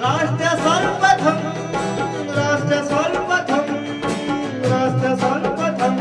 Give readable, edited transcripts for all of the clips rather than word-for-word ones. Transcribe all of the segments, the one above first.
राष्ट्र सर्वप्रथम राष्ट्र सर्वप्रथम राष्ट्र सर्वप्रथम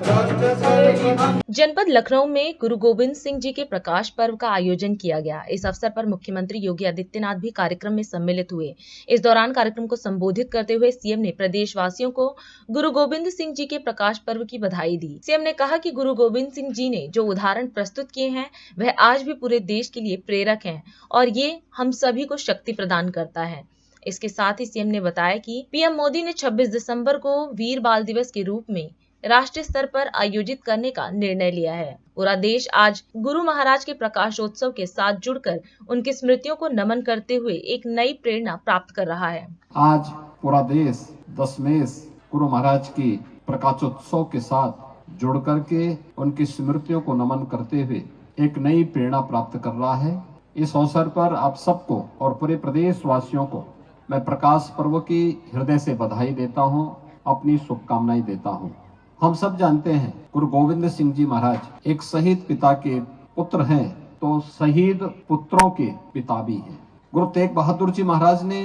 राष्ट्र सर्वप्रथम। जनपद लखनऊ में गुरु गोविंद सिंह जी के प्रकाश पर्व का आयोजन किया गया। इस अवसर पर मुख्यमंत्री योगी आदित्यनाथ भी कार्यक्रम में सम्मिलित हुए। इस दौरान कार्यक्रम को संबोधित करते हुए सीएम ने प्रदेशवासियों को गुरु गोविंद सिंह जी के प्रकाश पर्व की बधाई दी। सीएम ने कहा कि गुरु गोविंद सिंह जी ने जो उदाहरण प्रस्तुत किए हैं वह आज भी पूरे देश के लिए प्रेरक हैं और ये हम सभी को शक्ति प्रदान करता है। इसके साथ ही सीएम ने बताया कि पीएम मोदी ने 26 दिसंबर को वीर बाल दिवस के रूप में राष्ट्रीय स्तर पर आयोजित करने का निर्णय लिया है। पूरा देश आज गुरु महाराज के प्रकाशोत्सव के साथ जुड़कर उनकी स्मृतियों को नमन करते हुए एक नई प्रेरणा प्राप्त कर रहा है। आज पूरा देश दशमेश गुरु महाराज की प्रकाशोत्सव के साथ जुड़ करके उनकी स्मृतियों को नमन करते हुए एक नई प्रेरणा प्राप्त कर रहा है। इस अवसर पर आप सबको और पूरे प्रदेश वासियों को मैं प्रकाश पर्व की हृदय से बधाई देता हूँ, अपनी शुभकामनाएं देता हूँ। हम सब जानते हैं गुरु गोविंद सिंह जी महाराज एक शहीद पिता के पुत्र हैं, तो शहीद पुत्रों के पिता भी हैं। गुरु तेग बहादुर जी महाराज ने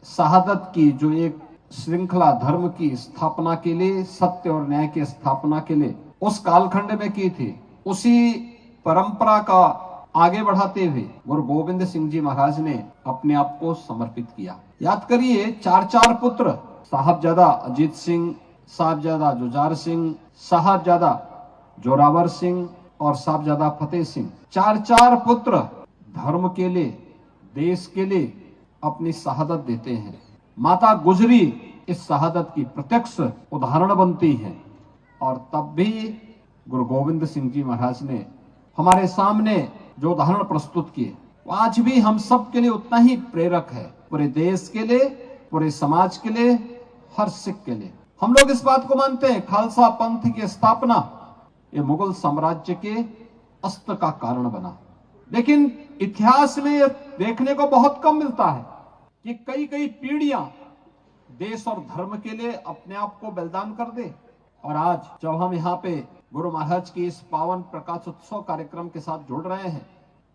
शहादत की जो एक श्रृंखला धर्म की स्थापना के लिए, सत्य और न्याय की स्थापना के लिए उस कालखंड में की थी, उसी परंपरा का आगे बढ़ाते हुए गुरु गोविंद सिंह जी महाराज ने अपने आप को समर्पित किया। याद करिए, चार पुत्र, साहबजादा अजीत सिंह, साहबजादा जुझार सिंह, साहबजादा जोरावर सिंह और साहबजादा फतेह सिंह, चार पुत्र धर्म के लिए, देश के लिए अपनी शहादत देते हैं। माता गुजरी इस शहादत की प्रत्यक्ष उदाहरण बनती है और तब भी गुरु गोविंद सिंह जी महाराज ने हमारे सामने जो उदाहरण प्रस्तुत किए वो आज भी हम सब के लिए उतना ही प्रेरक है, पूरे देश के लिए, पूरे समाज के लिए, हर सिख के लिए। हम लोग इस बात को मानते हैं खालसा पंथ की स्थापना ये मुगल साम्राज्य के अस्त का कारण बना, लेकिन इतिहास में यह देखने को बहुत कम मिलता है कि कई पीढ़ियां देश और धर्म के लिए अपने आप को बलिदान कर दे। और आज जब हम यहाँ पे गुरु महाराज की इस पावन प्रकाशोत्सव कार्यक्रम के साथ जुड़ रहे हैं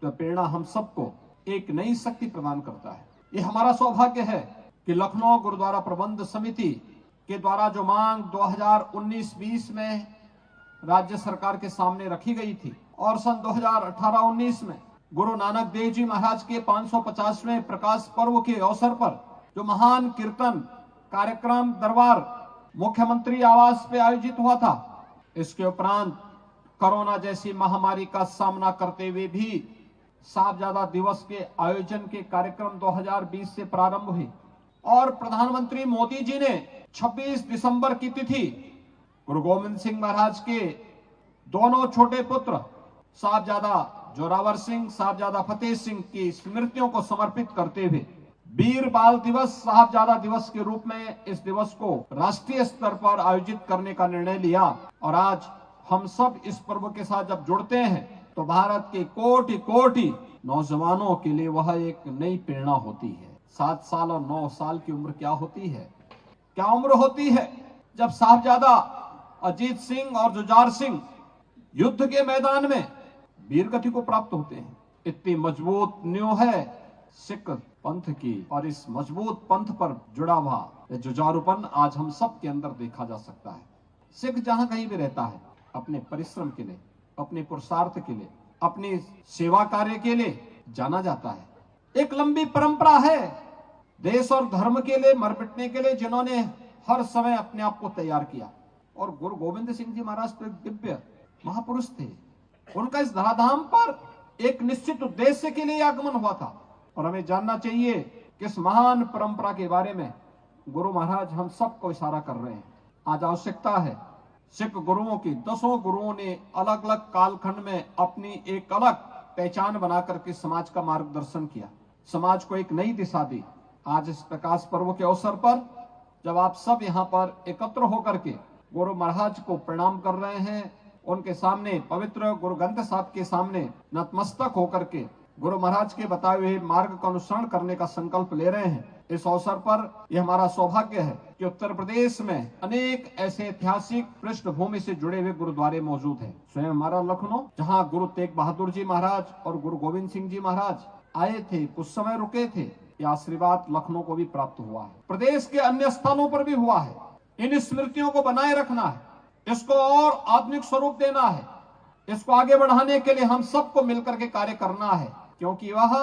तो प्रेरणा हम सबको एक नई शक्ति प्रदान करता है। ये हमारा सौभाग्य है कि लखनऊ गुरुद्वारा प्रबंध समिति के द्वारा जो मांग 2019-20 में राज्य सरकार के सामने रखी गई थी और सन 2018-19 में गुरु नानक देव जी महाराज के 550वें प्रकाश पर्व के अवसर पर जो महान कीर्तन कार्यक्रम दरबार मुख्यमंत्री आवास पे आयोजित हुआ था, इसके उपरांत कोरोना जैसी महामारी का सामना करते हुए भी साहबजादा दिवस के आयोजन के कार्यक्रम 2020 से प्रारंभ हुई और प्रधानमंत्री मोदी जी ने 26 दिसंबर की तिथि गुरु गोविंद सिंह महाराज के दोनों छोटे पुत्र साहबजादा जोरावर सिंह, साहबजादा फतेह सिंह की स्मृतियों को समर्पित करते हुए वीर बाल दिवस, साहबजादा दिवस के रूप में इस दिवस को राष्ट्रीय स्तर पर आयोजित करने का निर्णय लिया। और आज हम सब इस पर्व के साथ जब जुड़ते हैं तो भारत के कोटि नौजवानों के लिए वह एक नई प्रेरणा होती है। 7 साल और 9 साल की उम्र क्या होती है, क्या उम्र होती है जब साहबजादा अजीत सिंह और जुझार सिंह युद्ध के मैदान में वीर गति को प्राप्त होते हैं। इतनी मजबूत नींव है सिख पंथ की और इस मजबूत पंथ पर जुड़ा हुआ जुझारूपन आज हम सब के अंदर देखा जा सकता है। सिख जहां कहीं भी रहता है अपने परिश्रम के लिए, अपने पुरुषार्थ के लिए, अपनी सेवा कार्य के लिए जाना जाता है। एक लंबी परंपरा है देश और धर्म के लिए मर मिटने के लिए, जिन्होंने हर समय अपने आप को तैयार किया। और गुरु गोविंद सिंह जी महाराज तो एक दिव्य महापुरुष थे। उनका इस धराधाम पर एक निश्चित उद्देश्य के लिए आगमन हुआ था और हमें जानना चाहिए कि इस महान परंपरा के बारे में गुरु महाराज हम सबको इशारा कर रहे हैं। आज आवश्यकता है सिख गुरुओं की, 10 गुरुओं ने अलग अलग कालखंड में अपनी एक अलग पहचान बनाकर के समाज का मार्गदर्शन किया, समाज को एक नई दिशा दी। आज इस प्रकाश पर्व के अवसर पर जब आप सब यहाँ पर एकत्र होकर के गुरु महाराज को प्रणाम कर रहे हैं, उनके सामने पवित्र गुरु ग्रंथ साहब के सामने नतमस्तक होकर के गुरु महाराज के बताए हुए मार्ग का अनुसरण करने का संकल्प ले रहे हैं, इस अवसर पर यह हमारा सौभाग्य है कि उत्तर प्रदेश में अनेक ऐसे ऐतिहासिक पृष्ठभूमि से जुड़े हुए गुरुद्वारे मौजूद हैं। स्वयं हमारा लखनऊ, जहां गुरु तेग बहादुर जी महाराज और गुरु गोविंद सिंह जी महाराज आए थे, कुछ समय रुके थे, यह आशीर्वाद लखनऊ को भी प्राप्त हुआ है, प्रदेश के अन्य स्थानों पर भी हुआ है। इन स्मृतियों को बनाए रखना है, इसको और आधुनिक स्वरूप देना है, इसको आगे बढ़ाने के लिए हम सबको मिलकर के कार्य करना है, क्योंकि वह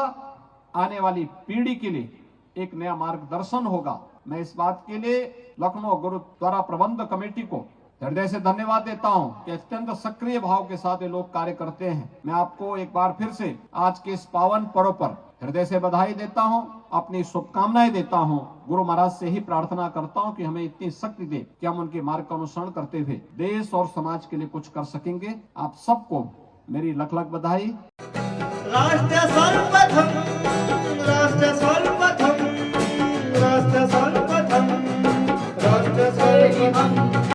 आने वाली पीढ़ी के लिए एक नया मार्गदर्शन होगा। मैं इस बात के लिए लखनऊ गुरुद्वारा प्रबंध कमेटी को हृदय से धन्यवाद देता हूं कि अत्यंत सक्रिय भाव के साथ ये लोग कार्य करते हैं। मैं आपको एक बार फिर से आज के इस पावन पर्व पर हृदय से बधाई देता हूं, अपनी शुभकामनाएं देता हूं। गुरु महाराज से ही प्रार्थना करता हूं कि हमें इतनी शक्ति दे कि हम उनके मार्ग का अनुसरण करते हुए देश और समाज के लिए कुछ कर सकेंगे। आप सबको मेरी लख लख बधाई। राष्ट्र सर्वप्रथम